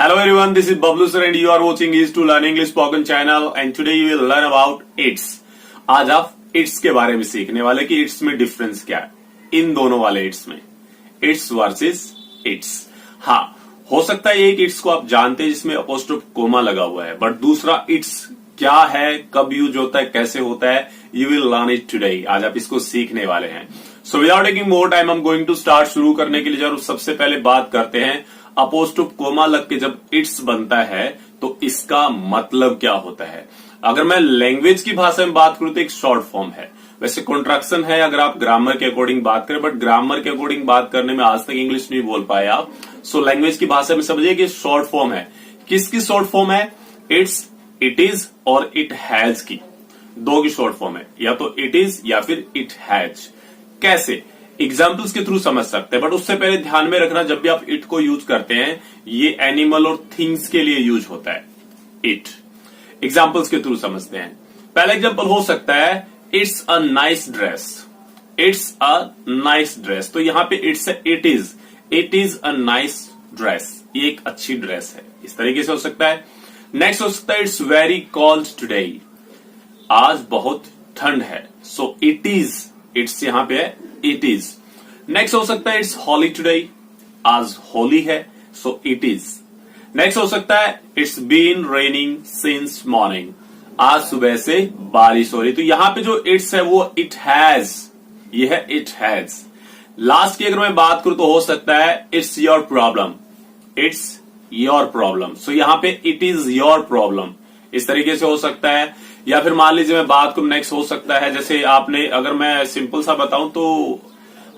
Hello everyone, this is Bablu sir and you are watching Easy to Learn English spoken channel and today you will learn about its। आज आप it's के बारे में सीखने वाले कि इट्स में डिफरेंस क्या है इन दोनों वाले इट्स में, इट्स वर्सेस इट्स। हाँ, हो सकता है एक इट्स को आप जानते हैं जिसमें अपोस्ट्रोफ कोमा लगा हुआ है, बट दूसरा इट्स क्या है, कब यूज होता है, कैसे होता है, you will learn it today. आज आप इसको सीखने वाले हैं। So without taking more time I am going to start. शुरू करने के लिए जरूर सबसे पहले बात करते हैं अपोस्ट्रोफ कोमा लग के जब इट्स बनता है तो इसका मतलब क्या होता है। अगर मैं लैंग्वेज की भाषा में बात करूं तो एक शॉर्ट फॉर्म है, वैसे कॉन्ट्रैक्शन है अगर आप ग्रामर के अकॉर्डिंग बात करें, बट ग्रामर के अकॉर्डिंग बात करने में आज तक इंग्लिश नहीं बोल पाए आप। सो लैंग्वेज की भाषा में समझिए कि शॉर्ट फॉर्म है। किसकी शॉर्ट फॉर्म है? इट्स, इट इज और इट हैज की, दो की शॉर्ट फॉर्म है, या तो इट इज या फिर इट हैज। कैसे? एग्जाम्पल्स के थ्रू समझ सकते हैं, बट उससे पहले ध्यान में रखना जब भी आप इट को यूज करते हैं ये एनिमल और थिंग्स के लिए यूज होता है। इट एग्जाम्पल्स के थ्रू समझते हैं। पहला एग्जाम्पल हो सकता है it's a nice dress. It's a nice dress, तो यहां पे it's it is a nice dress, ये एक अच्छी ड्रेस है। इस तरीके से हो सकता है। नेक्स्ट हो सकता है इट्स वेरी कोल्ड टुडे, आज बहुत ठंड है। सो इट इज, इट्स यहां पे है, इट इज। नेक्स्ट हो सकता है इट्स हॉली टुडे, आज होली है, सो इट इज। नेक्स्ट हो सकता है it's been raining since morning, आज सुबह से बारिश हो रही। तो यहां पे जो इट्स है वो इट हैज, ये है इट हैज। लास्ट की अगर मैं बात करूं तो हो सकता है it's your problem, it's your problem. So यहां पे इट इज योर प्रॉब्लम, इस तरीके से हो सकता है। या फिर मान लीजिए मैं बात करूं, नेक्स्ट हो सकता है जैसे आपने, अगर मैं सिंपल सा बताऊं तो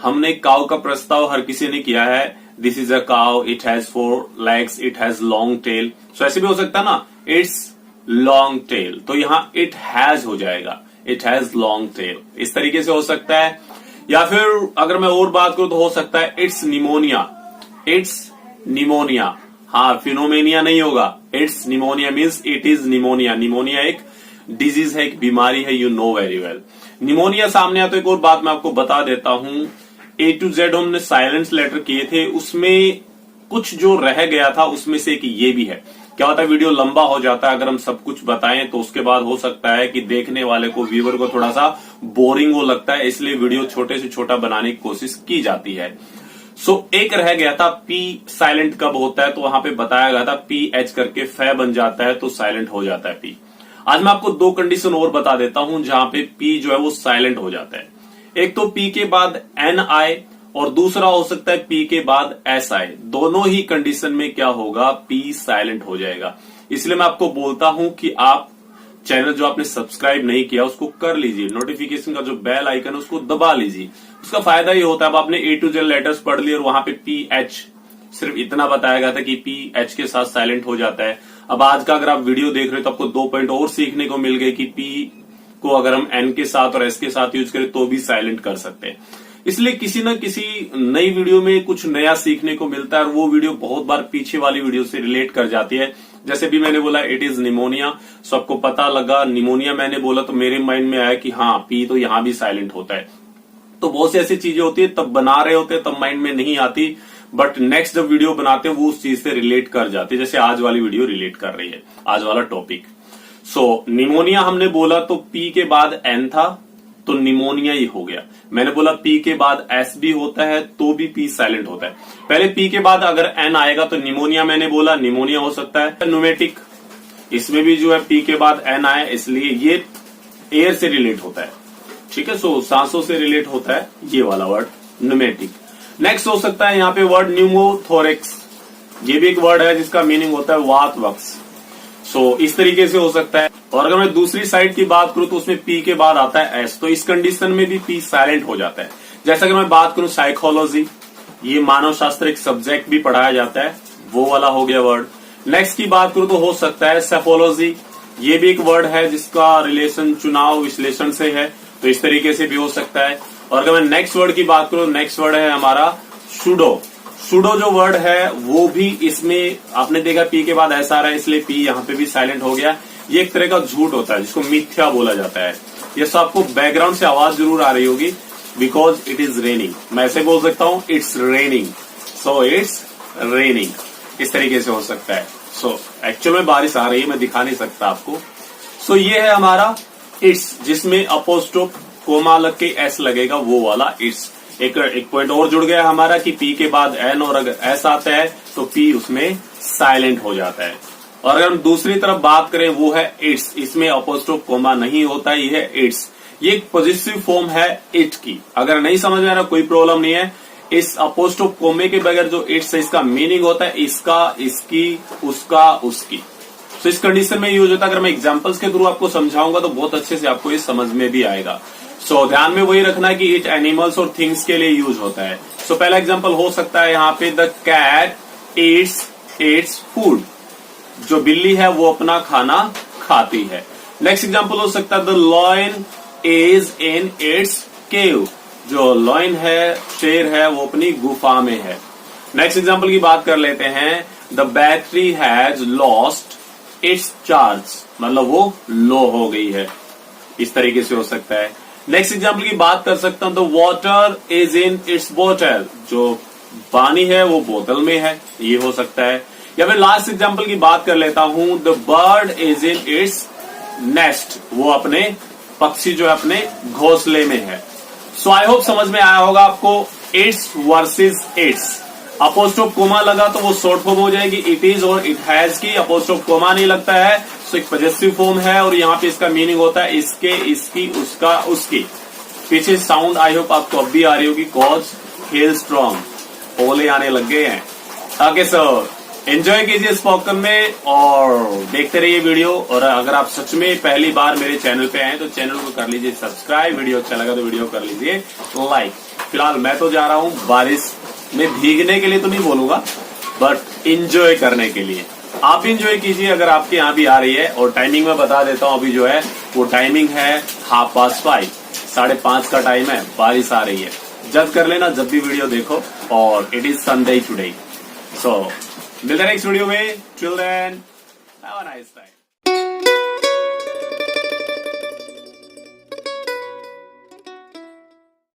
हमने काउ का प्रस्ताव हर किसी ने किया है। This is a cow, it has 4 legs, it has long tail. So ऐसे भी हो सकता है ना, इट्स लॉन्ग टेल, तो यहां इट हैज हो जाएगा, इट हैज लॉन्ग टेल। इस तरीके से हो सकता है। या फिर अगर मैं और बात करूं तो हो सकता है इट्स निमोनिया, इट्स निमोनिया। हाँ, फिनोमेनिया नहीं होगा, it's pneumonia means it is pneumonia. Pneumonia एक डिजीज है, एक बीमारी है, you know very well. Pneumonia सामने आता। एक और बात मैं आपको बता देता हूं, A to Z हमने साइलेंस लेटर किए थे, उसमें कुछ जो रह गया था उसमें से एक ये भी है। क्या होता है, वीडियो लंबा हो जाता है अगर हम सब कुछ बताएं तो उसके बाद हो सकता है कि देखने वाले को, व्यूअर को थोड़ा सा बोरिंग वो लगता है, इसलिए वीडियो छोटे से छोटा बनाने की कोशिश की जाती है। सो एक रह गया था, पी साइलेंट कब होता है, तो वहां पे बताया गया था पी एच करके फै बन जाता है तो साइलेंट हो जाता है पी। आज मैं आपको दो कंडीशन और बता देता हूं जहां पे पी जो है वो साइलेंट हो जाता है। एक तो पी के बाद एन आए और दूसरा हो सकता है पी के बाद एस आए। दोनों ही कंडीशन में क्या होगा, पी साइलेंट हो जाएगा। इसलिए मैं आपको बोलता हूं कि आप चैनल जो आपने सब्सक्राइब नहीं किया उसको कर लीजिए, नोटिफिकेशन का जो बेल आइकन है उसको दबा लीजिए। उसका फायदा ये होता है, अब आपने A to Z लेटर्स पढ़ लिए और वहां पे पी एच सिर्फ इतना बताया गया था कि पी एच के साथ साइलेंट हो जाता है। अब आज का अगर आप वीडियो देख रहे हो तो आपको 2 पॉइंट और सीखने को मिल गए कि पी को अगर हम एन के साथ और एस के साथ यूज करें तो भी साइलेंट कर सकते हैं। इसलिए किसी न किसी नई वीडियो में कुछ नया सीखने को मिलता है और वो वीडियो बहुत बार पीछे वाली वीडियो से रिलेट कर जाती है। जैसे भी मैंने बोला इट इज निमोनिया, सो आपको पता लगा निमोनिया मैंने बोला तो मेरे माइंड में आया कि हाँ पी तो यहां भी साइलेंट होता है। तो बहुत सी ऐसी चीजें होती है तब बना रहे होते हैं तब माइंड में नहीं आती, बट नेक्स्ट जब वीडियो बनाते हैं वो उस चीज से रिलेट कर जाती है, जैसे आज वाली वीडियो रिलेट कर रही है, आज वाला टॉपिक। सो निमोनिया हमने बोला तो पी के बाद एन था तो निमोनिया ही हो गया। मैंने बोला पी के बाद एस भी होता है तो भी पी साइलेंट होता है। पहले पी के बाद अगर एन आएगा तो निमोनिया, मैंने बोला निमोनिया हो सकता है। न्यूमेटिक, इसमें भी जो है पी के बाद एन आया, इसलिए ये एयर से रिलेट होता है, ठीक है। सो सांसों से रिलेट होता है ये वाला वर्ड न्यूमेटिक। नेक्स्ट हो सकता है यहाँ पे वर्ड न्यूमोथोरेक्स, ये भी एक वर्ड है जिसका मीनिंग होता है वात वक्स। सो इस तरीके से हो सकता है। और अगर मैं दूसरी साइड की बात करूं तो उसमें पी के बाद आता है एस, तो इस कंडीशन में भी पी साइलेंट हो जाता है। जैसे अगर मैं बात करूं साइकोलॉजी, ये मानव शास्त्र एक सब्जेक्ट भी पढ़ाया जाता है, वो वाला हो गया वर्ड। नेक्स्ट की बात करूं तो हो सकता है सेफोलॉजी, ये भी एक वर्ड है जिसका रिलेशन चुनाव विश्लेषण से है, तो इस तरीके से भी हो सकता है। और अगर मैं नेक्स्ट वर्ड की बात करूं, नेक्स्ट वर्ड है हमारा सुडो। सुडो जो वर्ड है वो भी इसमें आपने देखा पी के बाद ऐसा आ रहा है, इसलिए पी यहाँ पे भी साइलेंट हो गया। ये एक तरह का झूठ होता है जिसको मिथ्या बोला जाता है। ये सब आपको बैकग्राउंड से आवाज जरूर आ रही होगी, बिकॉज इट इज रेनिंग। मैं ऐसे बोल सकता हूं it's raining, so it's raining, इस तरीके से हो सकता है। सो एक्चुअल में बारिश आ रही है, मैं दिखा नहीं सकता आपको। सो ये है हमारा इट्स, जिसमें अपोस्ट्रोफ कोमा लग के एस लगेगा, वो वाला इट्स। एक पॉइंट और जुड़ गया हमारा कि पी के बाद एन और अगर एस आता है तो पी उसमें साइलेंट हो जाता है। और अगर हम दूसरी तरफ बात करें वो है इट्स, इसमें अपोस्ट्रोफ कोमा नहीं होता, ये है इट्स। ये एक पॉजिटिव फॉर्म है इट की। अगर नहीं समझ में आ रहा कोई प्रॉब्लम नहीं है। इस अपोस्ट्रोफ कोमे के बगैर जो इट्स है इसका मीनिंग होता है इसका, इसकी, उसका, उसकी। तो इस कंडीशन में यूज होता है। अगर मैं एग्जांपल्स के थ्रू आपको समझाऊंगा तो बहुत अच्छे से आपको ये समझ में भी आएगा। सो ध्यान में वही रखना है कि इट एनिमल्स और थिंग्स के लिए यूज होता है। सो पहला एग्जांपल हो सकता है यहाँ पे द कैट ईट्स फूड, जो बिल्ली है वो अपना खाना खाती है। नेक्स्ट एग्जांपल हो सकता है the lion is in its cave, जो लॉयन है, शेर है, वो अपनी गुफा में है। नेक्स्ट एग्जांपल की बात कर लेते हैं the battery has lost its charge, मतलब वो लो हो गई है। इस तरीके से हो सकता है। नेक्स्ट एग्जांपल की बात कर सकता हूं the water is in it's बोतल, जो पानी है वो बोतल में है, ये हो सकता है। या फिर लास्ट एग्जांपल की बात कर लेता हूं the bird is in its nest, वो अपने पक्षी जो है अपने घोंसले में है। सो आई होप समझ में आया होगा आपको its versus it's. Apostrophe comma लगा तो वो शॉर्ट फॉर्म हो जाएगी इट इज और इट हैज की। अपोस्ट्रोफ कोमा नहीं लगता है तो एक पॉजिटिव फॉर्म है और यहाँ पे इसका मीनिंग होता है इसके, इसकी, उसका, उसकी। पीछे साउंड आई होप आपको अब भी आ रही होगी, कॉज हेल स्ट्रॉन्ग, ओले आने लग गए हैं। ओके सर, एंजॉय कीजिए स्पोकन में और देखते रहिए वीडियो। और अगर आप सच में पहली बार मेरे चैनल पे आए तो चैनल को कर लीजिए सब्सक्राइब, वीडियो अच्छा लगा तो वीडियो कर लीजिए लाइक। फिलहाल मैं तो जा रहा हूँ बारिश में भीगने के लिए तो नहीं बोलूंगा, बट इंजॉय करने के लिए। आप इंजॉय कीजिए अगर आपके यहाँ भी आ रही है। और टाइमिंग में बता देता हूँ, अभी जो है वो टाइमिंग है 5:30, 5:30 का टाइम है, बारिश आ रही है। जज कर लेना जब भी वीडियो देखो। और इट इज संडे टुडे। सो मिलते हैं नेक्स्ट वीडियो में। Till then have a nice time.